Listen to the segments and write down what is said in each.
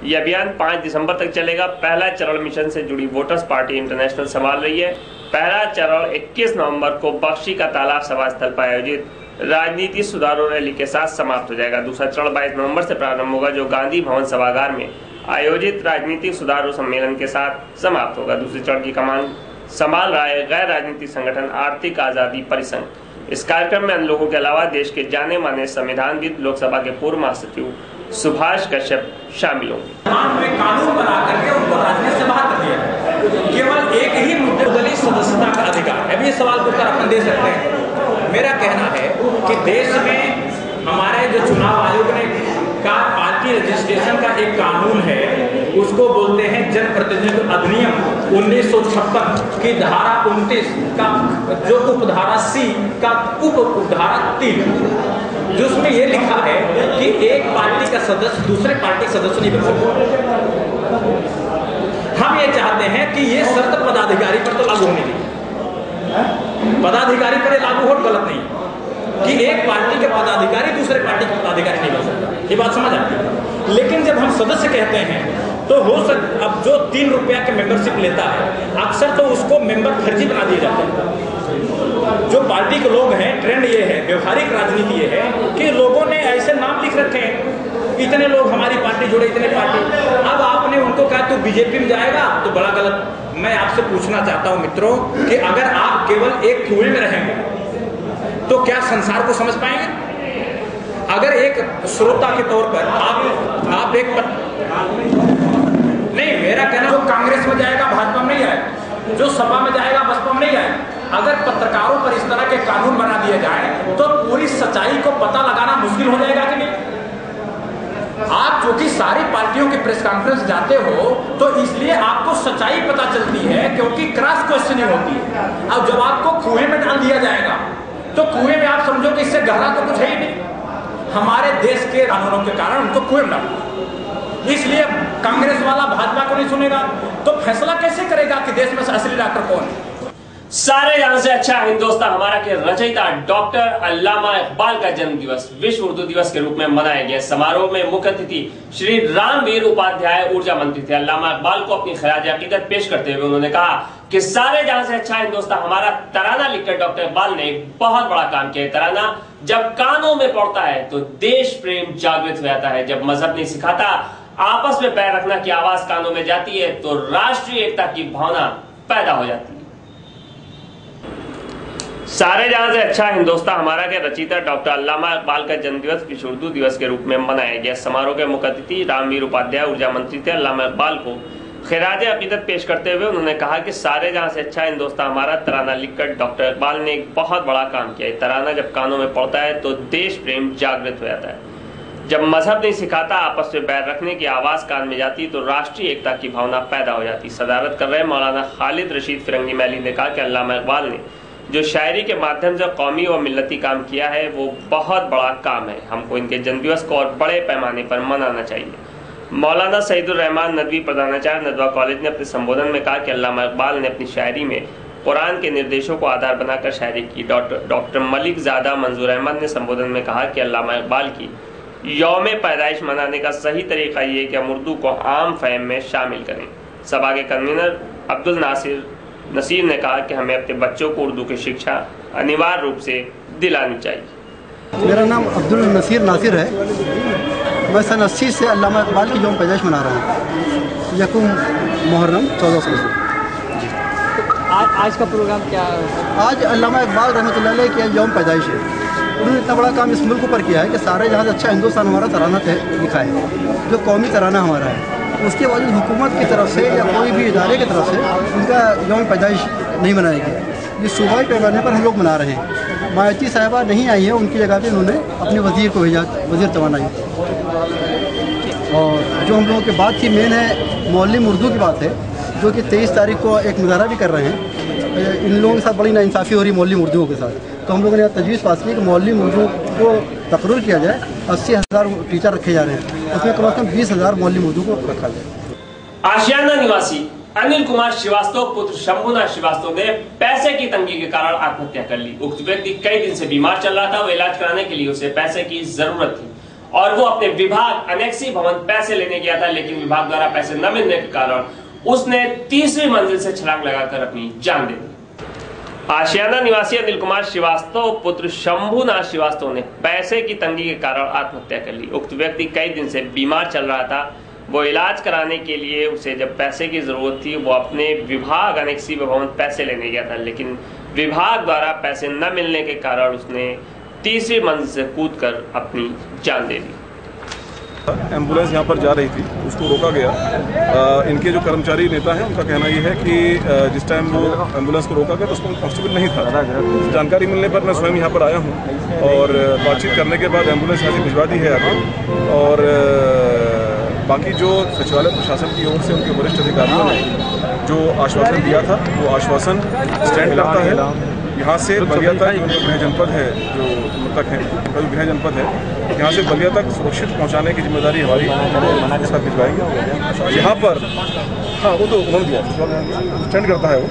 यह अभियान 5 दिसंबर तक चलेगा। पहला चरण मिशन से जुड़ी वोटर्स पार्टी इंटरनेशनल संभाल रही है। पहला चरण 21 नवंबर को बख्शी का तालाब सभा स्थल पर आयोजित राजनीति सुधारों रैली के साथ समाप्त हो जाएगा। दूसरा चरण 22 नवंबर से प्रारंभ होगा, जो गांधी भवन सभागार में आयोजित राजनीतिक सुधारों सम्मेलन के साथ समाप्त होगा। दूसरे चरण की कमान संभाल रहा है गैर राजनीतिक संगठन आर्थिक आजादी परिसंघ। इस कार्यक्रम में अन्य लोगों के अलावा देश के जाने माने संविधानविद, लोकसभा के पूर्व महासचिव सुभाष कश्यप शामिल होंगे। कानून बना करके उनको राजनीति से बाहर कर दिया। केवल एक ही मुद्दे दलित सदस्यता का अधिकार है। ये सवाल को उत्तर अपन दे सकते हैं। मेरा कहना है कि देश में हमारे जो चुनाव आयोग ने का पार्टी रजिस्ट्रेशन का एक कानून है, उसको बोलते हैं जनप्रतिनिधित्व अधिनियम 1956 की धारा 29 का जो उपधारा सी का उपधारा 3, जिसमें ये लिखा है कि एक पार्टी का सदस्य दूसरे पार्टी सदस्य नहीं बन सकता। हम ये चाहते हैं कि ये शर्त पदाधिकारी पर तो लागू होनी चाहिए। पदाधिकारी पर लागू हो गलत नहीं कि एक पार्टी के पदाधिकारी दूसरे पार्टी के पदाधिकारी नहीं बन सकता। ये बात समझ आती है। लेकिन जब हम सदस्य कहते हैं तो हो सकता, अब जो 3 रुपया के मेंबरशिप लेता है, अक्सर तो उसको मेंबर फर्जी बना दिए जाते हैं। जो पार्टी के लोग हैं, ट्रेंड ये है, व्यवहारिक राजनीति ये है कि लोगों ने ऐसे नाम लिख रखे हैं, इतने लोग हमारी पार्टी जुड़े, इतने पार्टी। अब आपने उनको कहा तो बीजेपी में जाएगा तो बड़ा गलत। मैं आपसे पूछना चाहता हूं मित्रों कि अगर आप केवल एक कुएं में रहेंगे तो क्या संसार को समझ पाएंगे? अगर एक श्रोता के तौर पर आप एक नहीं, मेरा कहना जो कांग्रेस में जाएगा भाजपा में नहीं आएगा, जो सपा में जाएगा बसपा में नहीं आएगा। अगर पत्रकारों पर इस तरह के कानून बना दिए जाए तो पूरी सच्चाई को पता लगाना मुश्किल हो जाएगा कि नहीं? आप जो कि सारी पार्टियों के प्रेस कॉन्फ्रेंस जाते हो तो इसलिए आपको सच्चाई पता चलती है, क्योंकि क्रॉस क्वेश्चनिंग होती है। अब जब आपको कुएं में डाल दिया जाएगा तो कुएं में आप समझो कि इससे गहरा तो कुछ है ही नहीं। हमारे देश के कानूनों के कारण उनको कुएं में डाल, इसलिए कांग्रेस वाला भाजपा को नहीं सुनेगा तो फैसला कैसे करेगा कि देश में असली डॉक्टर कौन है? सारे जहां से अच्छा हिंदुस्तान हमारा के रचयिता डॉक्टर अल्लामा इकबाल का जन्म दिवस विश्व उर्दू दिवस के रूप में मनाया गया। समारोह में मुख्य अतिथि श्री रामवीर उपाध्याय ऊर्जा मंत्री थे। अल्लामा इकबाल को अपनी खराज अकीदत पेश करते हुए उन्होंने कहा कि सारे जहां से अच्छा हिंदुस्तान हमारा तराना लिखकर डॉक्टर इकबाल ने एक बहुत बड़ा काम किया है। तराना जब कानों में पड़ता है तो देश प्रेम जागृत हो जाता है। जब मजहब नहीं सिखाता आपस में पैर रखना की आवाज कानों में जाती है तो राष्ट्रीय एकता की भावना पैदा हो जाती है। सारे जहां से अच्छा हिंदुस्तान हमारा के रचयिता डॉक्टर अल्लामा इकबाल का जन्मदिवस विश्व उर्दू दिवस के रूप में मनाया गया। समारोह के मुख्य अतिथि रामवीर उपाध्याय ऊर्जा मंत्री थे। अल्लामा इकबाल को खिराज अकीदत पेश करते हुए उन्होंने कहा कि सारे जहां से अच्छा हिंदुस्तान हमारा तराना लिखकर डॉक्टर इकबाल ने एक बहुत बड़ा काम किया है। तराना जब कानों में पड़ता है तो देश प्रेम जागृत हो जाता है। जब मजहब नहीं सिखाता आपस में पैर रखने की आवाज कान में जाती तो राष्ट्रीय एकता की भावना पैदा हो जाती। सदारत कर रहे मौलाना खालिद रशीद फिरंगी मैली ने कहा कि अल्लामा इकबाल ने जो शायरी के माध्यम से कौमी और मिल्लती काम किया है वो बहुत बड़ा काम है। हमको इनके जन्मदिवस को और बड़े पैमाने पर मनाना चाहिए। मौलाना सईदुर रहमान नदवी प्रधानाचार्य नदवा कॉलेज ने अपने संबोधन में कहा कि अल्लामा इकबाल ने अपनी शायरी में कुरान के निर्देशों को आधार बनाकर शायरी की। डॉक्टर मलिक ज़ादा मंजूर अहमद ने संबोधन में कहा कि अल्लामा इकबाल की यौम पैदाइश मनाने का सही तरीका ये है कि हम उर्दू को आम फहम में शामिल करें। सभा के कन्वीनर अब्दुल नसीर ने कहा कि हमें अपने बच्चों को उर्दू की शिक्षा अनिवार्य रूप से दिलानी चाहिए। मेरा नाम अब्दुल नासिर है। मैं सन 80 से अल्लामा इकबाल की यौम पैदाइश मना रहा हूँ, यकुम मुहर्रम 1400 से। आज का प्रोग्राम क्या? आज अल्लामा इकबाल रहमतुल्लाह अलैह की यौम पैदाइश है। उन्होंने इतना बड़ा काम इस मुल्क पर किया है कि सारे जहाँ से अच्छा हिंदुस्तान हमारा तराना लिखा है, जो कौमी तराना हमारा है। उसके बावजूद हुकूमत की तरफ से या कोई भी इदारे की तरफ से उनका यौम पैदाइश नहीं मनाया गया। ये सूबाई पैमाने पर हम लोग मना रहे हैं। मायती साहिबा नहीं आई है, उनकी जगह पे उन्होंने अपने वज़ीर को भेजा, वज़ीर तवानाई। और जो हम लोगों की बात थी मेन है मौलिम उर्दू की बात है, जो कि 23 तारीख को एक मुजाहरा भी कर रहे हैं। इन लोगों के साथ बड़ी नाइंसाफ़ी हो रही मौलिम उर्दू के साथ। तो हम लोगों ने यहाँ तजवीज़ पास की कि मौलिम उर्दू को तकर्रुर किया जाए। 80,000 टीचर रखे जा रहे हैं, उसमें कम से कम 20,000 मौलिम उर्दू को रखा जाए। आशियाना निवासी अनिल कुमार श्रीवास्तव पुत्र शंभुनाथ श्रीवास्तव ने पैसे की तंगी के कारण आत्महत्या कर ली। उक्त व्यक्ति कई दिन से बीमार चल रहा था। वो इलाज कराने के लिए उसे पैसे की जरूरत थी और वो अपने विभाग अनेक्सी भवन पैसे लेने गया था, लेकिन विभाग द्वारा पैसे न मिलने के कारण उसने तीसरी मंजिल से छलांग लगाकर अपनी जान दे दी। आशियाना निवासी अनिल कुमार श्रीवास्तव पुत्र शंभुनाथ श्रीवास्तव ने पैसे की तंगी के कारण आत्महत्या कर ली। उक्त व्यक्ति कई दिन से बीमार चल रहा था। वो इलाज कराने के लिए उसे जब पैसे की जरूरत थी, वो अपने विभाग अनेक्सी भवन पैसे लेने गया था, लेकिन विभाग द्वारा पैसे न मिलने के कारण उसने तीसरी मंजिल से कूदकर अपनी जान दे दी। एम्बुलेंस यहाँ पर जा रही थी, उसको रोका गया। इनके जो कर्मचारी नेता हैं उनका कहना ये है कि जिस टाइम वो एम्बुलेंस को रोका गया तो उसको कांस्टेबल नहीं था। जानकारी मिलने पर मैं स्वयं यहाँ पर आया हूँ और बातचीत करने के बाद एम्बुलेंस यहाँ से भिजवा दी है आगे। और बाकी जो सचिवालय प्रशासन की ओर से उनके वरिष्ठ अधिकारियों ने जो आश्वासन दिया था वो आश्वासन स्टैंड करता है। यहाँ से बलिया तक जो गृह जनपद है, जो मृतक है उनका जो गृह जनपद है, यहाँ से बलिया तक सुरक्षित पहुँचाने की जिम्मेदारी हमारी इसका भिजवाएंगे। यहाँ पर हाँ वो तो उन्होंने दिया स्टैंड करता है वो।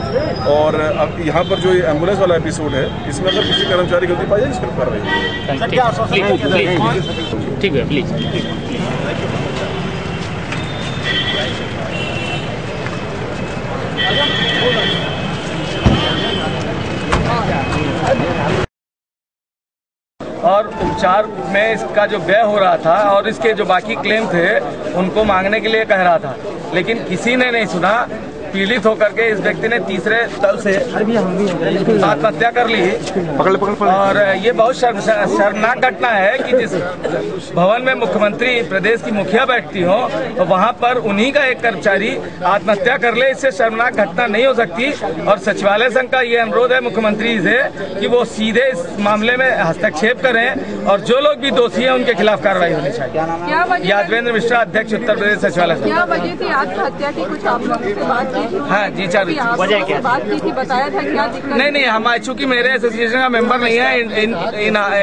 और अब यहाँ पर जो ये एम्बुलेंस वाला एपिसोड है, इसमें अगर किसी कर्मचारी गलती पाई जाए इस पर कार्रवाई है। ठीक है, प्लीज। और उपचार में इसका जो व्यय हो रहा था और इसके जो बाकी क्लेम थे उनको मांगने के लिए कह रहा था, लेकिन किसी ने नहीं सुना। पीड़ित होकर के इस व्यक्ति ने तीसरे तल से आत्महत्या कर ली। और ये बहुत शर्मनाक घटना है कि जिस भवन में मुख्यमंत्री प्रदेश की मुखिया बैठती हो तो वहां पर उन्हीं का एक कर्मचारी आत्महत्या कर ले। इससे शर्मनाक घटना नहीं हो सकती। और सचिवालय संघ का ये अनुरोध है मुख्यमंत्री से कि वो सीधे इस मामले में हस्तक्षेप करें और जो लोग भी दोषी हैं उनके खिलाफ कार्रवाई होनी चाहिए। यादवेंद्र मिश्रा, अध्यक्ष उत्तर प्रदेश सचिवालय संघ। क्या वजह थी आत्महत्या की? कुछ आप लोगों से बात की? हाँ जी, चार वजह क्या बात की थी? बताया था क्या दिक्कत? नहीं, हम चूंकि मेरे एसोसिएशन का मेंबर नहीं है,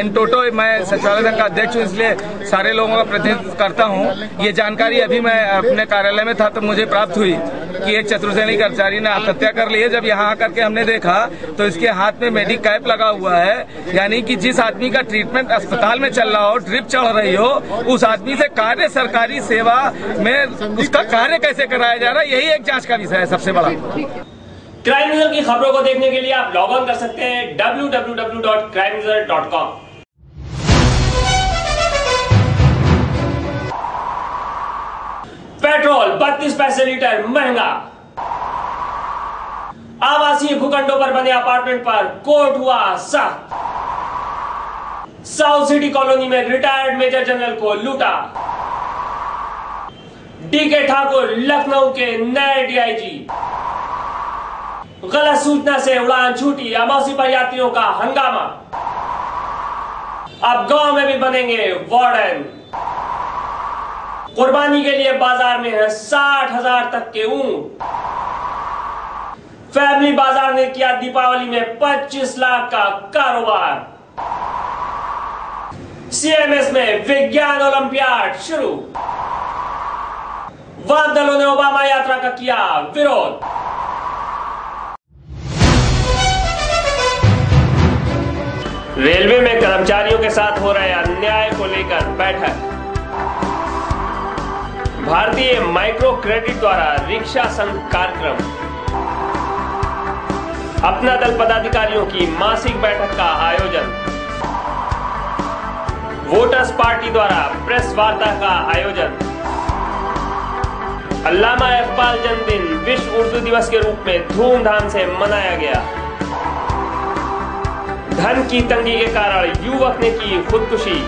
इन टोटो मैं सचिवालय संघ का अध्यक्ष हूँ, इसलिए सारे लोगों का प्रतिनिधित्व करता हूँ। ये जानकारी अभी मैं अपने कार्यालय में था तो मुझे प्राप्त हुई कि एक चतुर्सेनी कर्मचारी ने आत्महत्या कर ली है। जब यहाँ आकर के हमने देखा तो इसके हाथ में मेडिक कैप लगा हुआ है, यानी कि जिस आदमी का ट्रीटमेंट अस्पताल में चल रहा हो, ड्रिप चढ़ रही हो, उस आदमी से कार्य सरकारी सेवा में उसका कार्य कैसे कराया जा रहा है, यही एक जांच का विषय है सबसे बड़ा। क्राइम न्यूज़ की खबरों को देखने के लिए आप लॉग ऑन कर सकते हैं www.crimenews.com। पेट्रोल 32 पैसे लीटर महंगा। आवासीय भूखंडों पर बने अपार्टमेंट पर कोर्ट हुआ सख्त। साउथ सिटी कॉलोनी में रिटायर्ड मेजर जनरल को लूटा। डीके ठाकुर लखनऊ के नए डीआईजी। गलत सूचना से उड़ान छूटी, अमावसी पर यात्रियों का हंगामा। अब गांव में भी बनेंगे वार्डन। कुर्बानी के लिए बाजार में है 60,000 तक के ऊंट। फैमिली बाजार ने किया दीपावली में 25 लाख का कारोबार। सीएमएस में विज्ञान ओलंपियाड शुरू। वाम दलों ने ओबामा यात्रा का किया विरोध। रेलवे में कर्मचारियों के साथ हो रहे अन्याय को लेकर बैठक। भारतीय माइक्रो क्रेडिट द्वारा रिक्शा संघ कार्यक्रम। अपना दल पदाधिकारियों की मासिक बैठक का आयोजन। वोटर्स पार्टी द्वारा प्रेस वार्ता का आयोजन। अल्लामा इकबाल जन्मदिन विश्व उर्दू दिवस के रूप में धूमधाम से मनाया गया। धन की तंगी के कारण युवक ने की खुदकुशी।